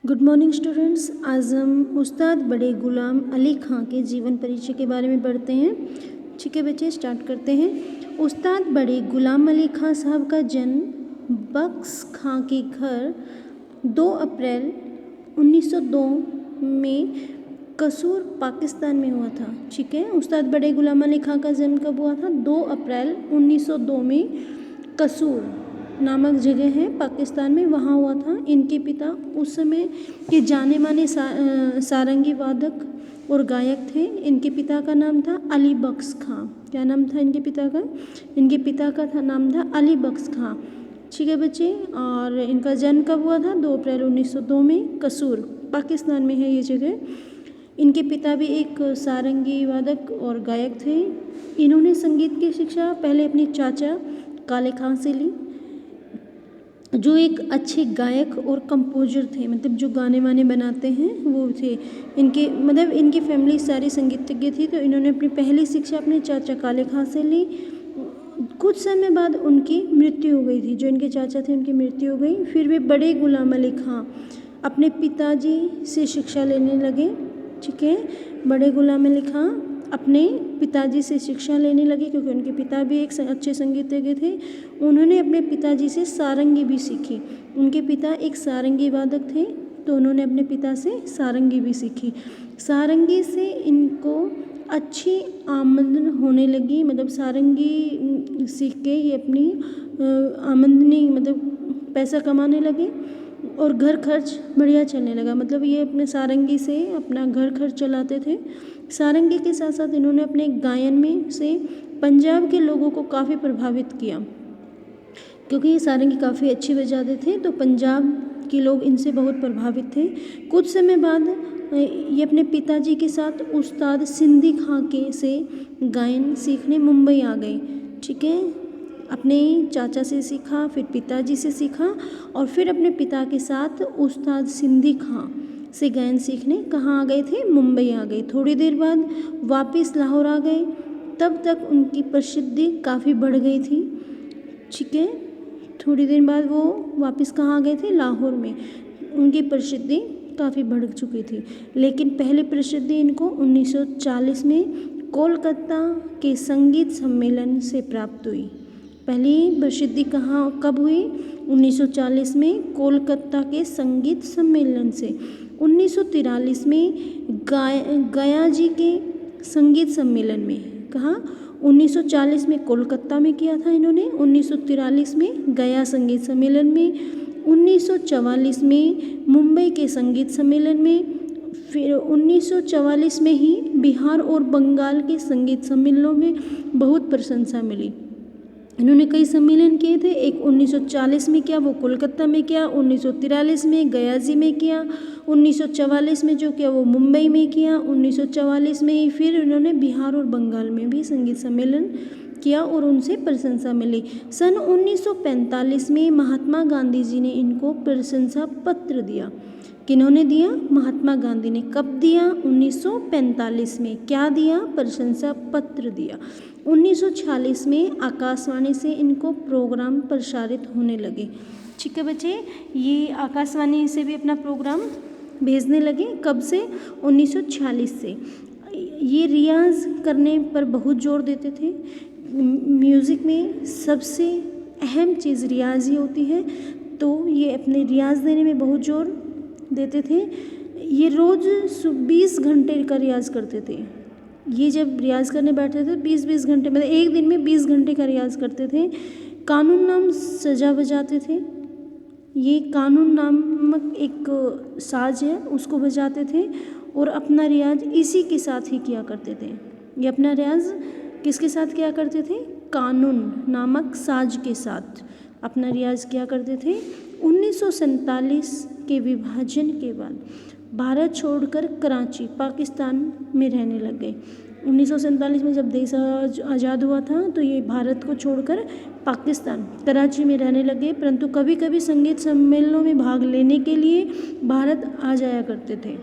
Good morning students. आज हम उस्ताद बड़े गुलाम अली खां के जीवन परिचय के बारे में पढ़ते हैं। ठीक है बच्चे, स्टार्ट करते हैं। उस्ताद बड़े गुलाम अली खां साहब का जन्म बख्श खां के घर 2 अप्रैल 1902 में कसूर पाकिस्तान में हुआ था। ठीक है, उस्ताद बड़े गुलाम अली खां का जन्म कब हुआ था? 2 अप्रैल 1902 में कसूर नामक जगह है पाकिस्तान में, वहाँ हुआ था। इनके पिता उस समय के जाने माने सारंगी वादक और गायक थे। इनके पिता का नाम था अली बख्श खां। क्या नाम था इनके पिता का? इनके पिता का नाम था अली बख्श खां। ठीक है बच्चे, और इनका जन्म कब हुआ था? 2 अप्रैल 1902 में कसूर पाकिस्तान में है ये जगह। इनके पिता भी एक सारंगी वादक और गायक थे। इन्होंने संगीत की शिक्षा पहले अपने चाचा काले खां से ली, जो एक अच्छे गायक और कंपोजर थे, मतलब जो गाने वाने बनाते हैं वो थे। इनकी फैमिली सारी संगीतज्ञ थी, तो इन्होंने अपनी पहली शिक्षा अपने चाचा काले खां से ली। कुछ समय बाद उनकी मृत्यु हो गई थी। जो इनके चाचा थे उनकी मृत्यु हो गई। फिर वे बड़े गुलाम अली खां अपने पिताजी से शिक्षा लेने लगे। ठीक है, बड़े गुलाम अली खां अपने पिताजी से शिक्षा लेने लगे, क्योंकि उनके पिता भी एक अच्छे संगीतज्ञ थे। उन्होंने अपने पिताजी से सारंगी भी सीखी। उनके पिता एक सारंगी वादक थे, तो उन्होंने अपने पिता से सारंगी भी सीखी। सारंगी से इनको अच्छी आमदन होने लगी, मतलब सारंगी सीख के ये अपनी आमदनी मतलब पैसा कमाने लगे और घर खर्च बढ़िया चलने लगा। मतलब ये अपने सारंगी से अपना घर खर्च चलाते थे। सारंगी के साथ साथ इन्होंने अपने गायन में से पंजाब के लोगों को काफ़ी प्रभावित किया, क्योंकि ये सारंगी काफ़ी अच्छी बजाते थे, तो पंजाब के लोग इनसे बहुत प्रभावित थे। कुछ समय बाद ये अपने पिताजी के साथ उस्ताद सिंधी खां के से गायन सीखने मुंबई आ गए। ठीक है, अपने चाचा से सीखा, फिर पिताजी से सीखा, और फिर अपने पिता के साथ उस्ताद सिंधी खां से गायन सीखने कहाँ आ गए थे? मुंबई आ गए। थोड़ी देर बाद वापस लाहौर आ गए। तब तक उनकी प्रसिद्धि काफ़ी बढ़ गई थी। ठीक है, थोड़ी देर बाद वो वापस कहाँ आ गए थे? लाहौर में। उनकी प्रसिद्धि काफ़ी बढ़ चुकी थी, लेकिन पहली प्रसिद्धि इनको 1940 में कोलकाता के संगीत सम्मेलन से प्राप्त हुई। पहली प्रसिद्धि कब हुई? 1940 में कोलकाता के संगीत सम्मेलन से। 1943 में गया जी के संगीत सम्मेलन में। कहाँ? 1940 में कोलकाता में किया था इन्होंने, 1943 में गया संगीत सम्मेलन में, 1944 में मुंबई के संगीत सम्मेलन में, फिर 1944 में ही बिहार और बंगाल के संगीत सम्मेलनों में बहुत प्रशंसा मिली। इन्होंने कई सम्मेलन किए थे। एक 1940 में किया, वो कोलकाता में किया। 1943 में गया जी में किया। 1944 में जो किया वो मुंबई में किया। 1944 में ही फिर उन्होंने बिहार और बंगाल में भी संगीत सम्मेलन किया और उनसे प्रशंसा मिली। सन 1945 में महात्मा गांधी जी ने इनको प्रशंसा पत्र दिया। किन्होंने दिया? महात्मा गांधी ने। कब दिया? 1945 में। क्या दिया? प्रशंसा पत्र दिया। 1946 में आकाशवाणी से इनको प्रोग्राम प्रसारित होने लगे। ठीक है बच्चे, ये आकाशवाणी से भी अपना प्रोग्राम भेजने लगे। कब से? 1946 से। ये रियाज करने पर बहुत जोर देते थे। म्यूज़िक में सबसे अहम चीज़ रियाज ही होती है, तो ये अपने रियाज देने में बहुत जोर देते थे। ये रोज़ 20 घंटे का रियाज करते थे। ये जब रियाज करने बैठते थे 20-20 घंटे, मतलब एक दिन में 20 घंटे का रियाज करते थे। कानून नाम सजा बजाते थे। ये कानून नामक एक साज है, उसको बजाते थे और अपना रियाज इसी के साथ ही किया करते थे। ये अपना रियाज किसके साथ किया करते थे? कानून नामक साज के साथ अपना रियाज किया करते थे। 1947 के विभाजन के बाद भारत छोड़कर कराची पाकिस्तान में रहने लग गए। 1947 में जब देश आज़ाद हुआ था, तो ये भारत को छोड़कर पाकिस्तान कराची में रहने लगे, परंतु कभी कभी संगीत सम्मेलनों में भाग लेने के लिए भारत आ जाया करते थे।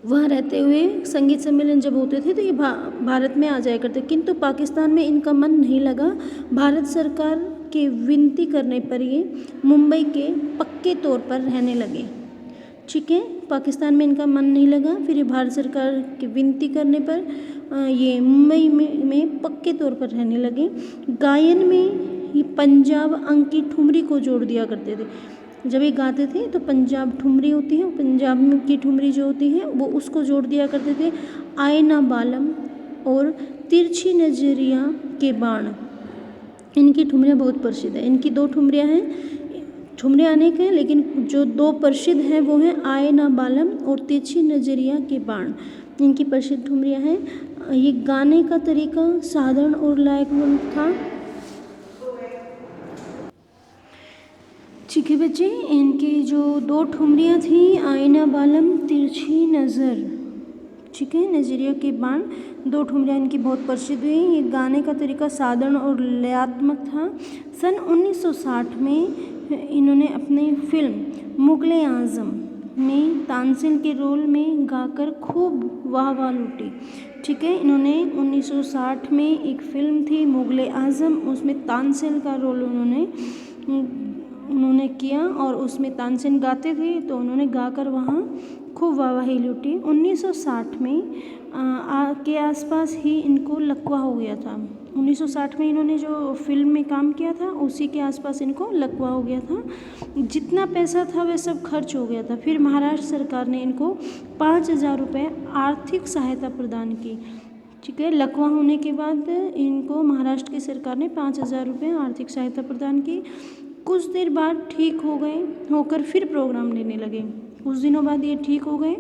वहाँ रहते हुए संगीत सम्मेलन जब होते थे तो ये भारत में आ जाया करते, किंतु पाकिस्तान में इनका मन नहीं लगा। भारत सरकार के विनती करने पर ये मुंबई के पक्के तौर पर रहने लगे। ठीक है। पाकिस्तान में इनका मन नहीं लगा, फिर ये भारत सरकार की विनती करने पर ये मुंबई में पक्के तौर पर रहने लगे। गायन में ये पंजाब अंग की ठुमरी को जोड़ दिया करते थे। जब ये गाते थे तो पंजाब ठुमरी होती है, पंजाब की ठुमरी जो होती है वो उसको जोड़ दिया करते थे। आयना बालम और तिरछी नजरिया के बाण, इनकी ठुमरियाँ बहुत प्रसिद्ध है। इनकी दो ठुमरियाँ हैं, ठुमरियाँ अनेक हैं लेकिन जो दो प्रसिद्ध हैं वो हैं आयना बालम और तिरछी नजरिया के बाण, इनकी प्रसिद्ध ठुमरियाँ हैं। ये गाने का तरीका साधारण और लायकवंत था। ठीक है बच्चे, इनकी जो दो ठुमरियाँ थी आयना बालम तिरछी नज़र, ठीक है, नजरिया के बाण, दो ठुमरियाँ इनकी बहुत प्रसिद्ध हुई। ये गाने का तरीका साधारण और लयात्मक था। सन 1960 में इन्होंने अपनी फिल्म मुगले आज़म में तानसेन के रोल में गाकर खूब वाह लूटी। ठीक है, इन्होंने 1960 में एक फिल्म थी मुगले आज़म, उसमें तानसेन का रोल उन्होंने किया और उसमें तानसेन गाते थे तो उन्होंने गाकर वहाँ खूब वाहवाही लूटी। 1960 में के आसपास ही इनको लकवा हो गया था। 1960 में इन्होंने जो फिल्म में काम किया था उसी के आसपास इनको लकवा हो गया था। जितना पैसा था वह सब खर्च हो गया था। फिर महाराष्ट्र सरकार ने इनको 5,000 रुपये आर्थिक सहायता प्रदान की। ठीक है, लकवा होने के बाद इनको महाराष्ट्र की सरकार ने 5,000 रुपये आर्थिक सहायता प्रदान की। कुछ देर बाद ठीक होकर फिर प्रोग्राम लेने लगे। कुछ दिनों बाद ये ठीक हो गए,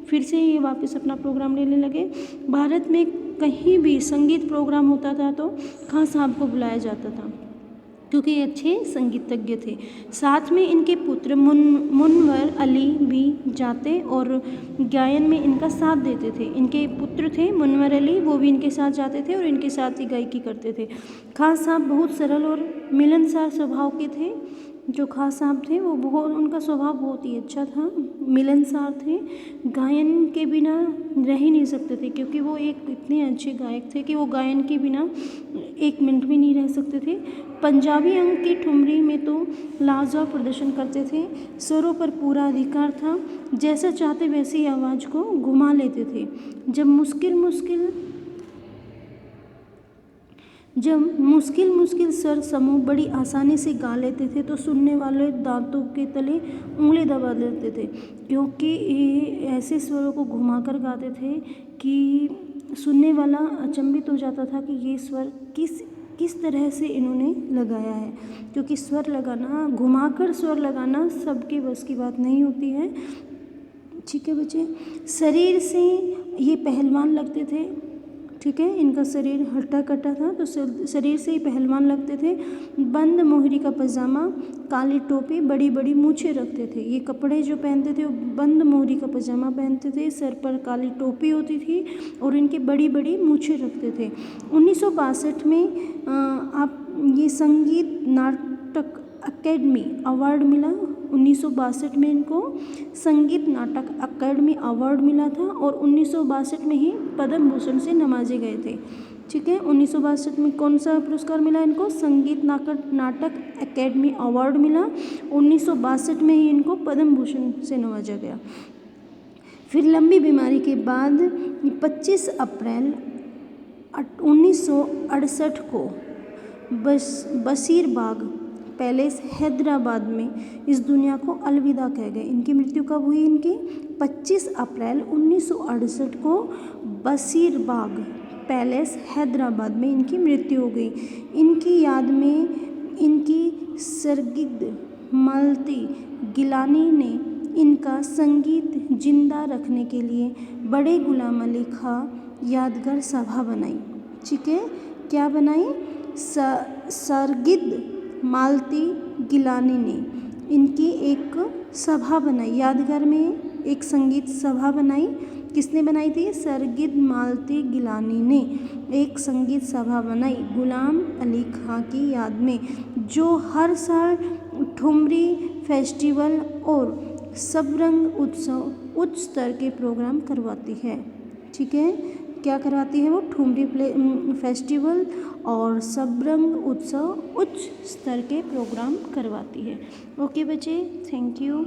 फिर से ये वापस अपना प्रोग्राम लेने लगे। भारत में कहीं भी संगीत प्रोग्राम होता था तो खान साहब को बुलाया जाता था क्योंकि ये अच्छे संगीतज्ञ थे। साथ में इनके पुत्र मुनव्वर अली भी जाते और गायन में इनका साथ देते थे। इनके पुत्र थे मुनव्वर अली, वो भी इनके साथ जाते थे और इनके साथ ही गायकी करते थे। खान साहब बहुत सरल और मिलनसार स्वभाव के थे। जो खान साहब थे वो उनका स्वभाव बहुत ही अच्छा था, मिलनसार थे। गायन के बिना रह ही नहीं सकते थे क्योंकि वो एक इतने अच्छे गायक थे कि वो गायन के बिना एक मिनट भी नहीं रह सकते थे। पंजाबी अंग की ठुमरी में तो लाजवाब प्रदर्शन करते थे। स्वरों पर पूरा अधिकार था, जैसा चाहते वैसे ही आवाज़ को घुमा लेते थे। जब मुश्किल स्वर समूह बड़ी आसानी से गा लेते थे तो सुनने वाले दांतों के तले उंगली दबा देते थे क्योंकि ये ऐसे स्वरों को घुमाकर गाते थे कि सुनने वाला अचंभित हो जाता था कि ये स्वर किस तरह से इन्होंने लगाया है, क्योंकि स्वर लगाना, घुमाकर स्वर लगाना सबके बस की बात नहीं होती है। ठीक है बच्चे, शरीर से ये पहलवान लगते थे। ठीक है, इनका शरीर हट्टा कट्टा था तो शरीर से ही पहलवान लगते थे। बंद मोहरी का पजामा, काली टोपी, बड़ी बड़ी मूछें रखते थे। ये कपड़े जो पहनते थे वो बंद मोहरी का पजामा पहनते थे, सर पर काली टोपी होती थी और इनकी बड़ी बड़ी मूछें रखते थे। 1962 में ये संगीत नाटक अकेडमी अवार्ड मिला। 1962 में इनको संगीत नाटक अकेडमी अवार्ड मिला था और 1962 में ही पद्म भूषण से नवाजे गए थे। ठीक है, 1962 में कौन सा पुरस्कार मिला इनको? संगीत नाटक अकेडमी अवार्ड मिला। 1962 में ही इनको पद्म भूषण से नवाजा गया। फिर लंबी बीमारी के बाद 25 अप्रैल 1968 को बशीरबाग पैलेस हैदराबाद में इस दुनिया को अलविदा कह गए। इनकी मृत्यु कब हुई? इनकी 25 अप्रैल 1968 को बशीरबाग पैलेस हैदराबाद में इनकी मृत्यु हो गई। इनकी याद में इनकी शागिर्द मालती गिलानी ने इनका संगीत जिंदा रखने के लिए बड़े गुलाम अली खां यादगार सभा बनाई। ठीक है, क्या बनाई? शागिर्द मालती गिलानी ने इनकी एक सभा बनाई, यादगार में एक संगीत सभा बनाई। किसने बनाई थी? शागिर्द मालती गिलानी ने एक संगीत सभा बनाई गुलाम अली खां की याद में, जो हर साल ठुमरी फेस्टिवल और सबरंग उत्सव उच्च स्तर के प्रोग्राम करवाती है। ठीक है, क्या करवाती है वो? ठुमरी फेस्टिवल और सबरंग उत्सव उच्च स्तर के प्रोग्राम करवाती है। ओके बच्चे, थैंक यू।